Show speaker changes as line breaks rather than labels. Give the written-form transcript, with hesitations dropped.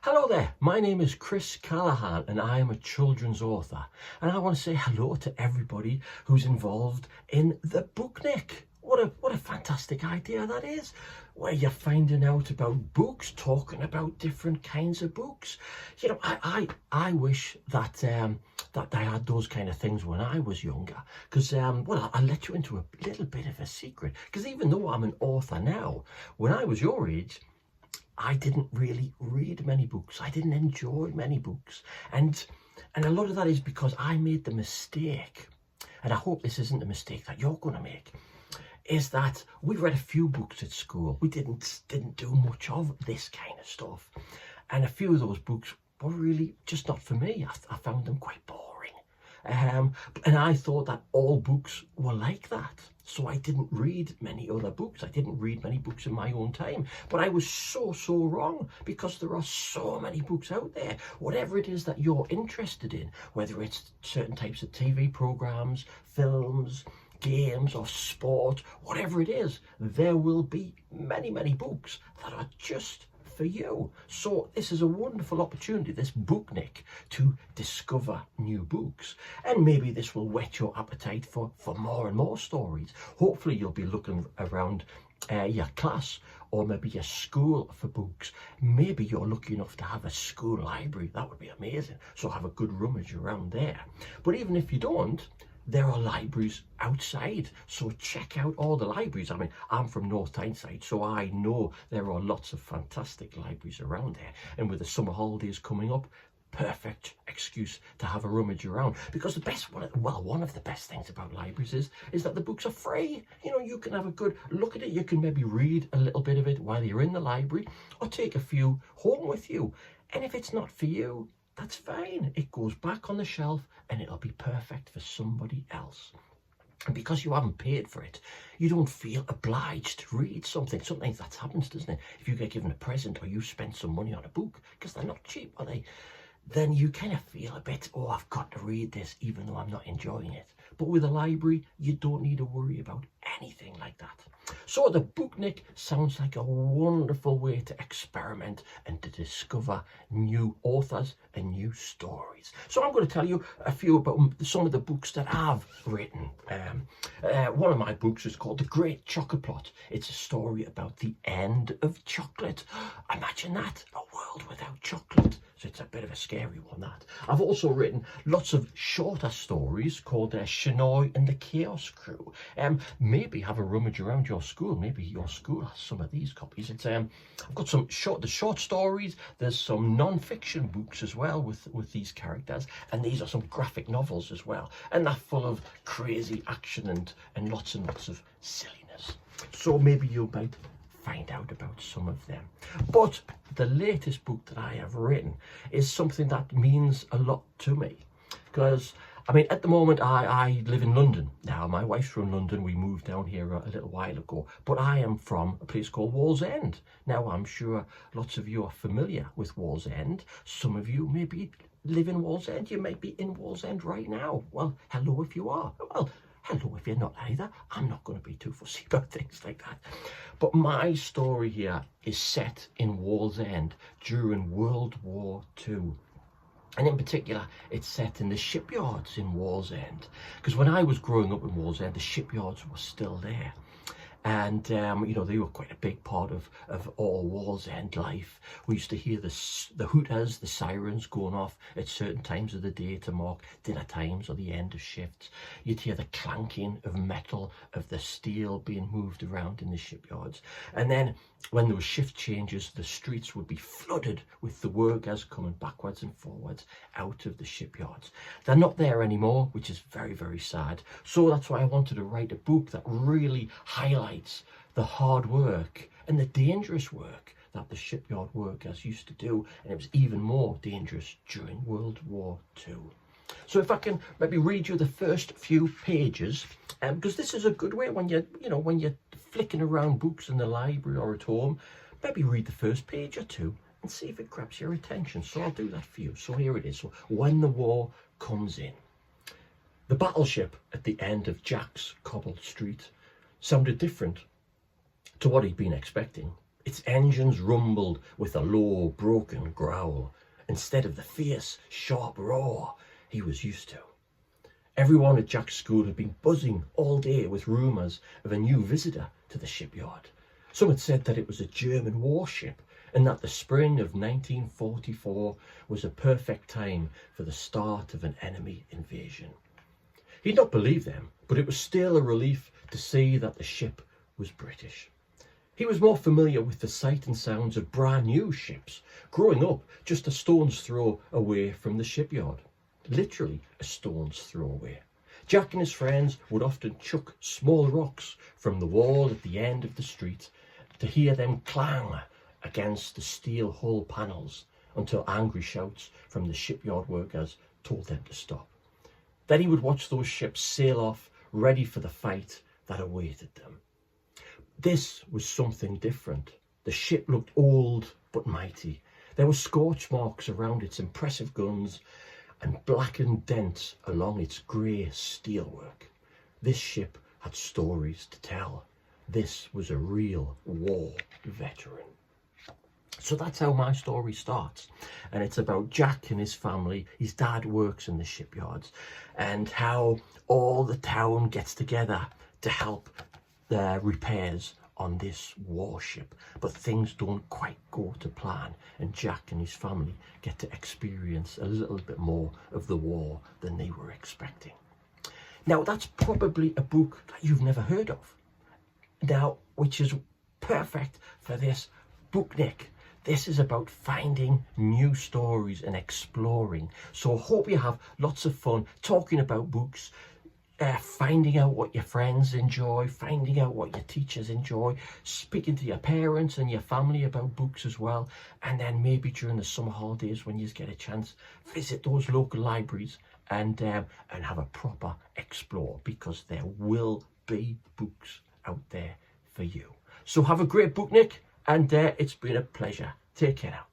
Hello there, my name is Chris Callaghan and I am a children's author, and I want to say hello to everybody who's involved in the Book-nic. What a fantastic idea that is, where you're finding out about books, talking about different kinds of books. You know, I wish that that I had those kind of things when I was younger, because well, I'll let you into a little bit of a secret, because even though I'm an author now, when I was your age, I didn't really read many books. I didn't enjoy many books. And a lot of that is because I made the mistake, and I hope this isn't a mistake that you're going to make, is that we read a few books at school. We didn't do much of this kind of stuff. And a few of those books were really just not for me. I found them quite boring. And I thought that all books were like that. So I didn't read many other books. I didn't read many books in my own time. But I was so wrong, because there are so many books out there. Whatever it is that you're interested in, whether it's certain types of TV programs, films, games or sport, whatever it is, there will be many books that are just for you. So this is a wonderful opportunity, this Book-nic, to discover new books, and maybe this will whet your appetite for more and more stories. Hopefully you'll be looking around your class or maybe your school for books. Maybe you're lucky enough to have a school library. That would be amazing, so have a good rummage around there. But even if you don't, there are libraries outside, so check out all the libraries. I mean, I'm from North Tyneside, so I know there are lots of fantastic libraries around there, and with the summer holidays coming up, perfect excuse to have a rummage around. Because one of the best things about libraries is that the books are free. You know, you can have a good look at it. You can maybe read a little bit of it while you're in the library, or take a few home with you. And if it's not for you, that's fine. It goes back on the shelf and it'll be perfect for somebody else. And because you haven't paid for it, you don't feel obliged to read something. Sometimes that happens, doesn't it? If you get given a present or you spend some money on a book, because they're not cheap, are they? Then you kind of feel a bit, oh, I've got to read this even though I'm not enjoying it. But with a library, you don't need to worry about anything like that. So the Book-nic sounds like a wonderful way to experiment and to discover new authors and new stories. So I'm going to tell you a few about some of the books that I've written. One of my books is called The Great Chocolate Plot. It's a story about the end of chocolate. Imagine that, a world without chocolate. So it's a bit of a scary one, that. I've also written lots of shorter stories called Shinoy and the Chaos Crew. Maybe have a rummage around your school. Maybe your school has some of these copies. It's I've got some short stories. There's some non-fiction books as well with these characters, and these are some graphic novels as well, and they're full of crazy action and lots of silliness. So maybe you might find out about some of them. But the latest book that I have written is something that means a lot to me, because I mean, at the moment, I live in London. Now, my wife's from London. We moved down here a little while ago. But I am from a place called Wallsend. Now, I'm sure lots of you are familiar with Wallsend. Some of you maybe live in Wallsend. You might be in Wallsend right now. Well, hello if you are. Well, hello if you're not either. I'm not going to be too fussy about things like that. But my story here is set in Wallsend during World War II. And in particular, it's set in the shipyards in Wallsend. Because when I was growing up in Wallsend, the shipyards were still there. And, you know, they were quite a big part of all Wallsend life. We used to hear the hooters, the sirens going off at certain times of the day to mark dinner times or the end of shifts. You'd hear the clanking of metal, of the steel being moved around in the shipyards. And then when there were shift changes, the streets would be flooded with the workers coming backwards and forwards out of the shipyards. They're not there anymore, which is very sad. So that's why I wanted to write a book that really highlights the hard work and the dangerous work that the shipyard workers used to do, and it was even more dangerous during World War II. So if I can maybe read you the first few pages, because this is a good way when you're flicking around books in the library or at home, maybe read the first page or two and see if it grabs your attention. So I'll do that for you. So here it is. So when the war comes in. The battleship at the end of Jack's cobbled street sounded different to what he'd been expecting. Its engines rumbled with a low, broken growl, instead of the fierce, sharp roar he was used to. Everyone at Jack's school had been buzzing all day with rumours of a new visitor to the shipyard. Some had said that it was a German warship, and that the spring of 1944 was a perfect time for the start of an enemy invasion. He'd not believed them, but it was still a relief to see that the ship was British. He was more familiar with the sight and sounds of brand new ships, growing up just a stone's throw away from the shipyard. Literally a stone's throw away. Jack and his friends would often chuck small rocks from the wall at the end of the street to hear them clang against the steel hull panels until angry shouts from the shipyard workers told them to stop. Then he would watch those ships sail off, ready for the fight that awaited them. This was something different. The ship looked old but mighty. There were scorch marks around its impressive guns and blackened dents along its grey steelwork. This ship had stories to tell. This was a real war veteran. So that's how my story starts, and it's about Jack and his family. His dad works in the shipyards, and how all the town gets together to help the repairs on this warship, but things don't quite go to plan, and Jack and his family get to experience a little bit more of the war than they were expecting. Now, that's probably a book that you've never heard of now, which is perfect for this Book-nic. This is about finding new stories and exploring. So I hope you have lots of fun talking about books, finding out what your friends enjoy, finding out what your teachers enjoy, speaking to your parents and your family about books as well. And then maybe during the summer holidays, when you get a chance, visit those local libraries and have a proper explore, because there will be books out there for you. So have a great Book-nic, and it's been a pleasure. Take care now.